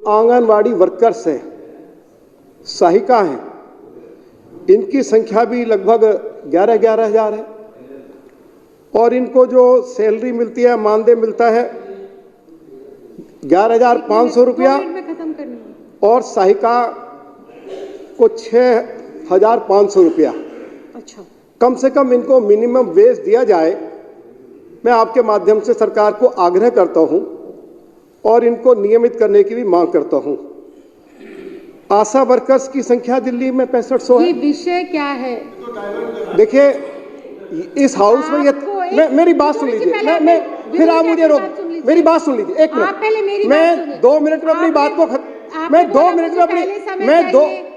Anganwadi workers हैं, सहायिका हैं, इनकी संख्या भी लगभग 11-11 हजार है और इनको जो सैलरी मिलती है, मानदेय मिलता है 11,500 रुपया और सहायिका को 6,500 रुपया। अच्छा, कम से कम इनको मिनिमम वेज दिया जाए। मैं आपके माध्यम से सरकार को आग्रह करता हूं और इनको नियमित करने की भी मांग करता हूं। आशा वर्कर्स की संख्या दिल्ली में 6500 है। ये विषय क्या है? देखिए, इस हाउस में ये मेरी बात सुन लीजिए। मैं फिर आप मुझे रोक, मेरी बात सुन लीजिए एक मिनट। मैं 2 मिनट में अपनी बात को मैं 2 मिनट में अपनी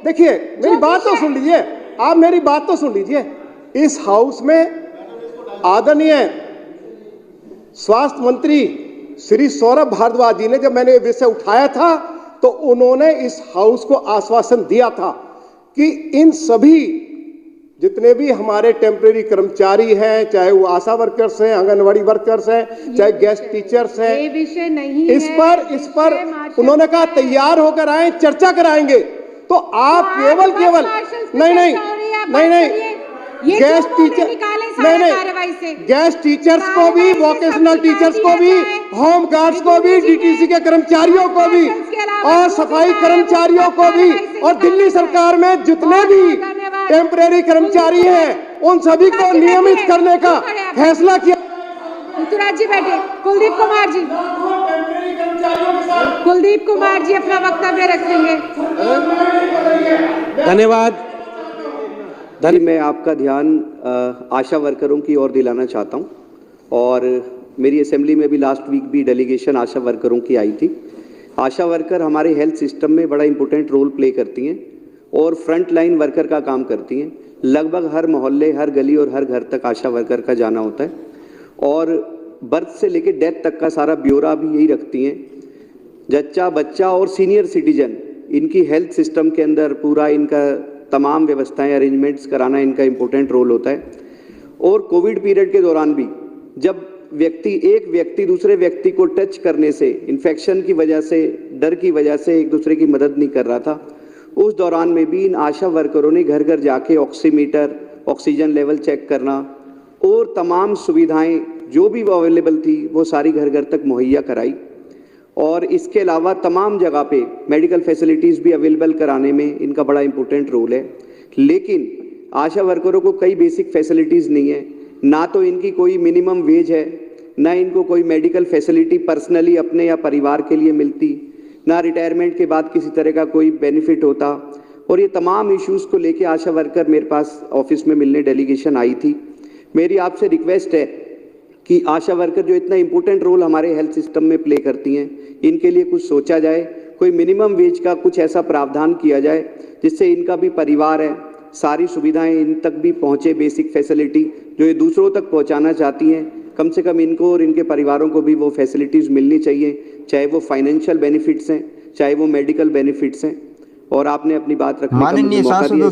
देखिए मेरी बात तो सुन लीजिए। आप मेरी बात तो सुन लीजिए। इस हाउस में आदरणीय स्वास्थ्य मंत्री श्री सौरभ भारद्वाज जी ने जब मैंने ये विषय उठाया था तो उन्होंने इस हाउस को आश्वासन दिया था कि इन सभी जितने भी हमारे टेम्परेरी कर्मचारी हैं, चाहे वो आशा वर्कर्स हैं, आंगनवाड़ी वर्कर्स हैं, चाहे गेस्ट टीचर्स हैं, ये विषय नहीं इस पर उन्होंने कहा तैयार होकर आए, चर्चा कराएंगे। तो आप केवल नहीं गेस्ट टीचर गेस्ट टीचर्स को भी, वोकेशनल टीचर्स को भी, होम गार्ड्स को भी, डीटीसी के कर्मचारियों को भी और सफाई कर्मचारियों को भी और दिल्ली सरकार में जितने भी टेम्परेरी कर्मचारी हैं उन सभी को नियमित करने का फैसला किया। ऋतुराज जी बैठे। कुलदीप कुमार जी अपना वक्तव्य रखेंगे। धन्यवाद। मैं आपका ध्यान आशा वर्करों की ओर दिलाना चाहता हूं और मेरी असेंबली में भी लास्ट वीक भी डेलीगेशन आशा वर्करों की आई थी। आशा वर्कर हमारे हेल्थ सिस्टम में बड़ा इंपॉर्टेंट रोल प्ले करती हैं और फ्रंट लाइन वर्कर का काम करती हैं। लगभग हर मोहल्ले, हर गली और हर घर तक आशा वर्कर का जाना होता है और बर्थ से लेकर डेथ तक का सारा ब्यौरा भी यही रखती हैं। जच्चा, बच्चा और सीनियर सिटीजन, इनकी हेल्थ सिस्टम के अंदर पूरा इनका तमाम व्यवस्थाएं, अरेंजमेंट्स कराना इनका इम्पोर्टेंट रोल होता है। और कोविड पीरियड के दौरान भी जब एक व्यक्ति दूसरे व्यक्ति को टच करने से, इन्फेक्शन की वजह से, डर की वजह से एक दूसरे की मदद नहीं कर रहा था, उस दौरान में भी इन आशा वर्करों ने घर घर जाके ऑक्सीमीटर, ऑक्सीजन लेवल चेक करना और तमाम सुविधाएं जो भी वो अवेलेबल थी वो सारी घर घर तक मुहैया कराई। और इसके अलावा तमाम जगह पे मेडिकल फैसिलिटीज़ भी अवेलेबल कराने में इनका बड़ा इंपॉर्टेंट रोल है। लेकिन आशा वर्करों को कई बेसिक फैसिलिटीज़ नहीं है, ना तो इनकी कोई मिनिमम वेज है, ना इनको कोई मेडिकल फैसिलिटी पर्सनली अपने या परिवार के लिए मिलती, ना रिटायरमेंट के बाद किसी तरह का कोई बेनिफिट होता। और ये तमाम इश्यूज़ को लेके आशा वर्कर मेरे पास ऑफिस में मिलने डेलीगेशन आई थी। मेरी आपसे रिक्वेस्ट है कि आशा वर्कर जो इतना इम्पोर्टेंट रोल हमारे हेल्थ सिस्टम में प्ले करती हैं, इनके लिए कुछ सोचा जाए, कोई मिनिमम वेज का कुछ ऐसा प्रावधान किया जाए जिससे इनका भी परिवार है, सारी सुविधाएं इन तक भी पहुँचे, बेसिक फैसिलिटी जो ये दूसरों तक पहुँचाना चाहती हैं, कम से कम इनको और इनके परिवारों को भी वो फैसिलिटीज़ मिलनी चाहिए, चाहे वो फाइनेंशियल बेनिफिट्स हैं, चाहे वो मेडिकल बेनिफिट्स हैं। और आपने अपनी बात रखने का मुझे मौका दिया।